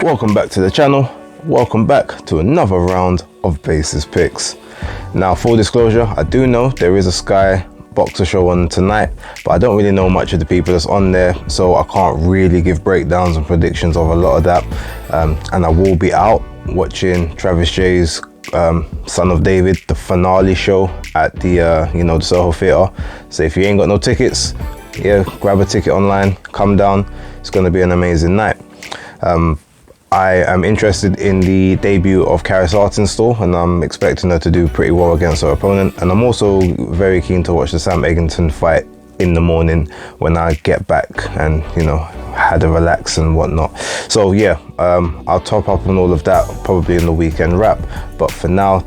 Welcome back to the channel. Welcome back to another round of Basis Picks. Now, full disclosure, I do know there is a Sky Boxer show on tonight, but I don't really know much of the people that's on there, so I can't really give breakdowns and predictions of a lot of that. And I will be out watching Travis Jay's Son of David, the finale show at the the Soho Theatre. So if you ain't got no tickets, yeah, grab a ticket online, come down. It's going to be an amazing night. I am interested in the debut of Karis Artinstall, and I'm expecting her to do pretty well against her opponent. And I'm also very keen to watch the Sam Eggington fight in the morning when I get back and, had a relax and whatnot. So yeah, I'll top up on all of that probably in the weekend wrap. But for now,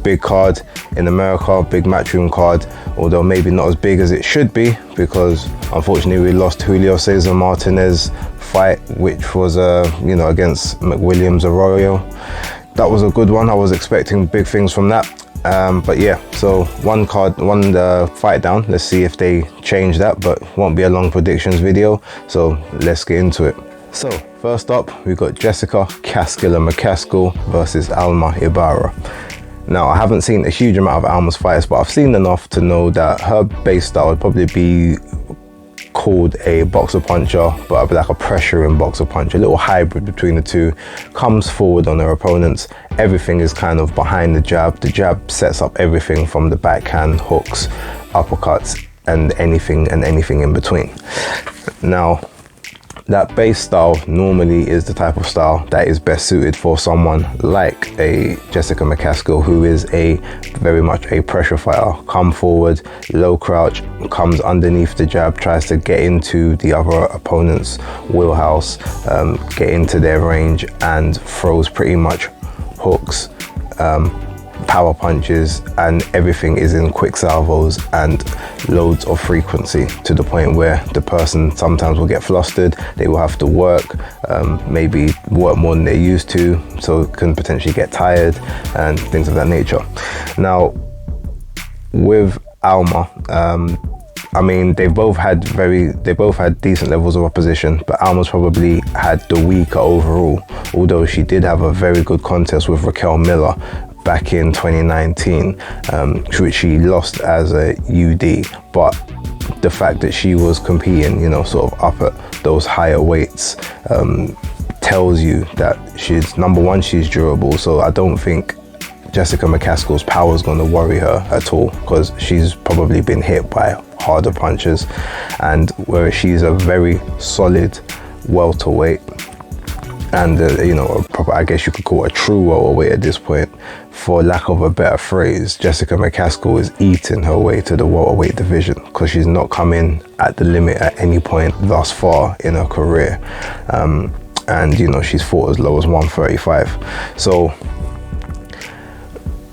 big card in America, big matchroom card, although maybe not as big as it should be, because unfortunately we lost Julio Cesar Martinez fight, which was against McWilliams Arroyo. That was a good one. I was expecting big things from that, but yeah, so one fight down. Let's see if they change that, but won't be a long predictions video, so let's get into it. So first up, we've got Jessica Caskiller McCaskill versus Alma Ibarra. Now, I haven't seen a huge amount of Alma's fights, but I've seen enough to know that her base style would probably be called a boxer puncher, but like a pressuring boxer punch, a little hybrid between the two. Comes forward on her opponents. Everything is kind of behind the jab. The jab sets up everything from the backhand, hooks, uppercuts, and anything in between. Now, that base style normally is the type of style that is best suited for someone like a Jessica McCaskill, who is very much a pressure fighter. Come forward, low crouch, comes underneath the jab, tries to get into the other opponent's wheelhouse, get into their range, and throws pretty much hooks, power punches, and everything is in quick salvos and loads of frequency, to the point where the person sometimes will get flustered. They will have to work, maybe work more than they're used to, so can potentially get tired and things of that nature. Now, with Alma, they both had decent levels of opposition, but Alma's probably had the weaker overall, although she did have a very good contest with Raquel Miller back in 2019, which she lost as a UD. But the fact that she was competing, sort of up at those higher weights, tells you that she's, number one, she's durable. So I don't think Jessica McCaskill's power is going to worry her at all, because she's probably been hit by harder punches, and whereas she's a very solid welterweight, and I guess you could call it a true welterweight at this point, for lack of a better phrase. Jessica McCaskill is eating her way to the welterweight division, because she's not come in at the limit at any point thus far in her career, and she's fought as low as 135. So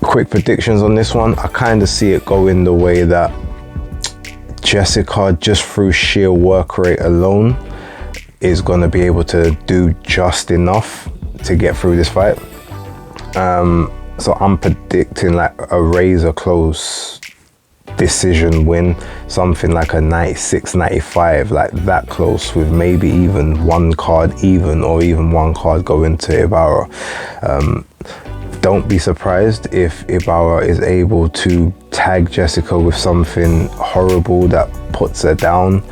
quick predictions on this one. I kind of see it going the way that Jessica, just through sheer work rate alone, is going to be able to do just enough to get through this fight. So I'm predicting like a razor close decision win, something like a 96-95, like that close, with maybe even one card even, or even one card going to Ibarra. Don't be surprised if Ibarra is able to tag Jessica with something horrible that puts her down,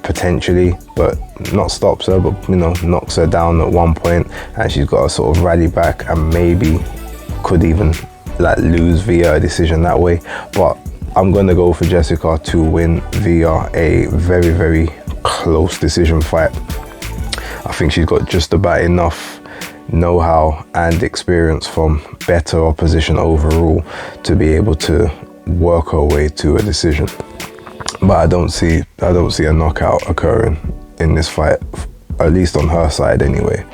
potentially, but not stops her, but knocks her down at one point, and she's got to sort of rally back and maybe could even lose via a decision that way. But I'm going to go for Jessica to win via a very, very close decision fight. I think she's got just about enough know-how and experience from better opposition overall to be able to work her way to a decision. But I don't see a knockout occurring in this fight, at least on her side anyway.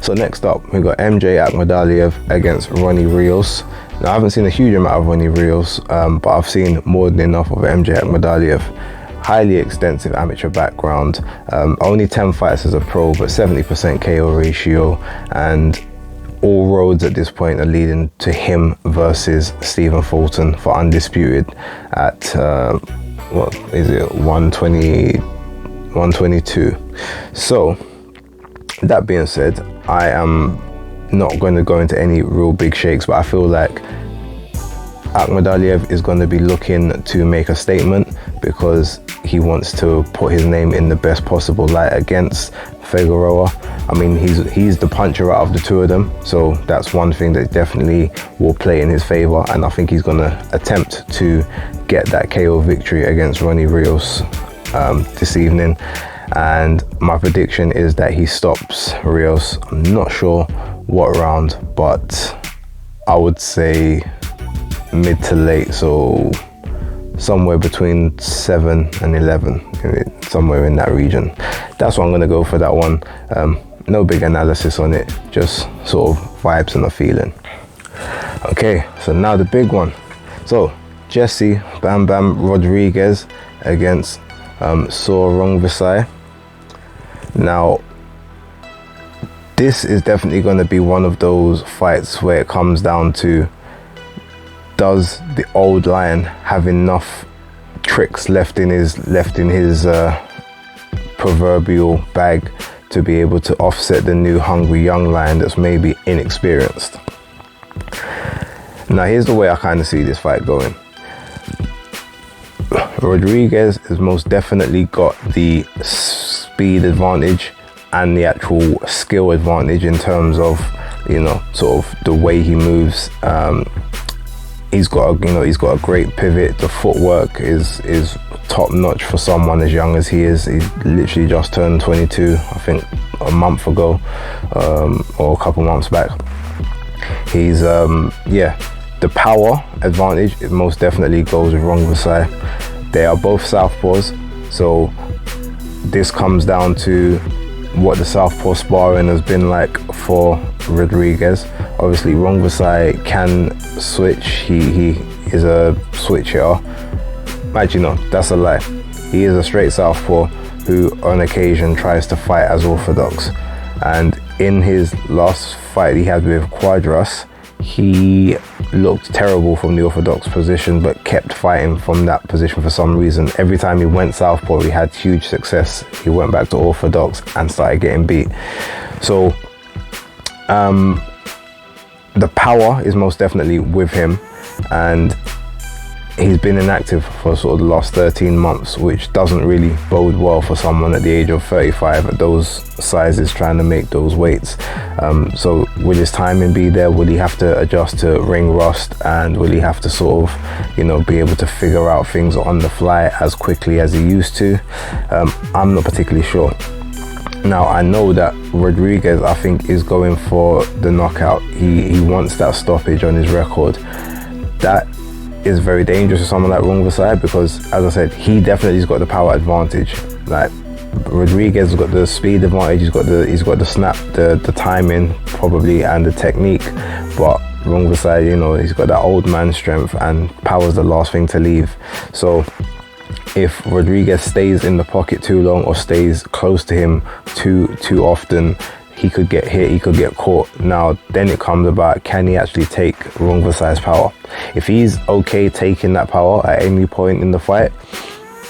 So next up, we've got MJ Akhmadaliev against Ronnie Rios. Now, I haven't seen a huge amount of Ronnie Rios, but I've seen more than enough of MJ Akhmadaliev. Highly extensive amateur background, only 10 fights as a pro, but 70% KO ratio, and all roads at this point are leading to him versus Stephen Fulton for undisputed at 120, 122. So that being said, I am not going to go into any real big shakes, but I feel like Akhmadaliev is going to be looking to make a statement because he wants to put his name in the best possible light against Figueroa. I mean, he's the puncher out of the two of them, so that's one thing that definitely will play in his favor, and I think he's going to attempt to get that KO victory against Ronnie Rios this evening. And my prediction is that he stops Rios. I'm not sure what round, but I would say mid to late, so somewhere between 7 and 11, somewhere in that region. That's what I'm going to go for that one. No big analysis on it, just sort of vibes and a feeling. Okay, so now the big one. So Jesse Bam Bam Rodriguez against Sor Rungvisai. Now, this is definitely going to be one of those fights where it comes down to, does the old lion have enough tricks left in his proverbial bag to be able to offset the new hungry young lion that's maybe inexperienced? Now, here's the way I kind of see this fight going. Rodriguez has most definitely got the speed advantage and the actual skill advantage in terms of, sort of the way he moves. He's got a great pivot. The footwork is top notch for someone as young as he is. He literally just turned 22, I think, a month ago, or a couple months back. He's the power advantage, it most definitely goes with Rungvisai. They are both southpaws, so this comes down to what the southpaw sparring has been like for Rodriguez. Obviously, Rungvisai can switch. He is a switch hitter. Actually, no, that's a lie. He is a straight southpaw who, on occasion, tries to fight as orthodox. And in his last fight he had with Quadras, he looked terrible from the orthodox position, but kept fighting from that position for some reason. Every time he went southpaw, he had huge success. He went back to orthodox and started getting beat. So the power is most definitely with him, and he's been inactive for sort of the last 13 months, which doesn't really bode well for someone at the age of 35 at those sizes trying to make those weights. So will his timing be there? Will he have to adjust to ring rust, and will he have to sort of, be able to figure out things on the fly as quickly as he used to? I'm not particularly sure. Now, I know that Rodriguez, I think, is going for the knockout. He wants that stoppage on his record. That is very dangerous for someone like Rungvisai, because, as I said, he definitely has got the power advantage. Like, Rodriguez has got the speed advantage, he's got the snap, the timing probably, and the technique. But Rungvisai, he's got that old man strength, and power's the last thing to leave. So if Rodriguez stays in the pocket too long or stays close to him too often, he could get hit, he could get caught. Now, then it comes about, can he actually take Rungvisai's power? If he's okay taking that power at any point in the fight,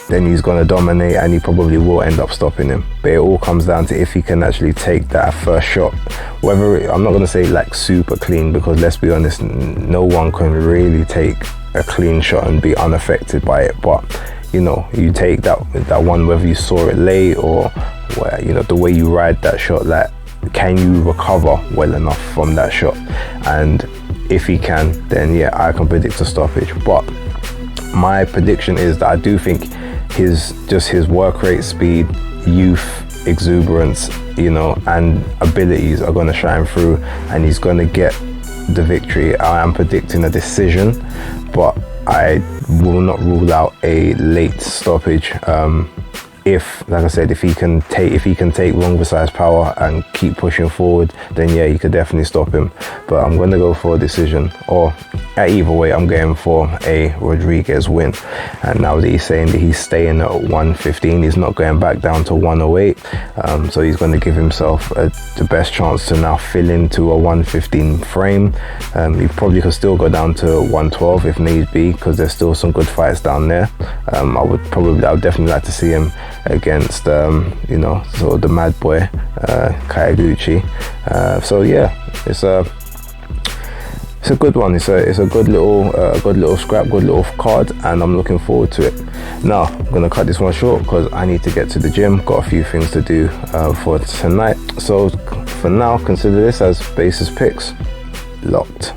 then he's going to dominate, and he probably will end up stopping him. But it all comes down to if he can actually take that first shot. I'm not going to say like super clean, because let's be honest, no one can really take a clean shot and be unaffected by it. But you take that one, whether you saw it late or the way you ride that shot, like, can you recover well enough from that shot? And if he can, then yeah, I can predict a stoppage. But my prediction is that I do think his work rate, speed, youth, exuberance, and abilities are going to shine through, and he's going to get the victory. I am predicting a decision, but I will not rule out a late stoppage. If, like I said, if he can take Rungvisai's power and keep pushing forward, then yeah, you could definitely stop him. But I'm going to go for a decision, or either way, I'm going for a Rodriguez win. And now that he's saying that he's staying at 115, he's not going back down to 108. So he's going to give himself the best chance to now fill into a 115 frame. He probably could still go down to 112 if need be, because there's still some good fights down there. I would definitely like to see him against, you know, sort of the mad boy, Kayaguchi. So yeah, it's a good one. It's a good little scrap, good little card, and I'm looking forward to it. Now I'm gonna cut this one short because I need to get to the gym. Got a few things to do for tonight. So for now, consider this as Basis Picks locked.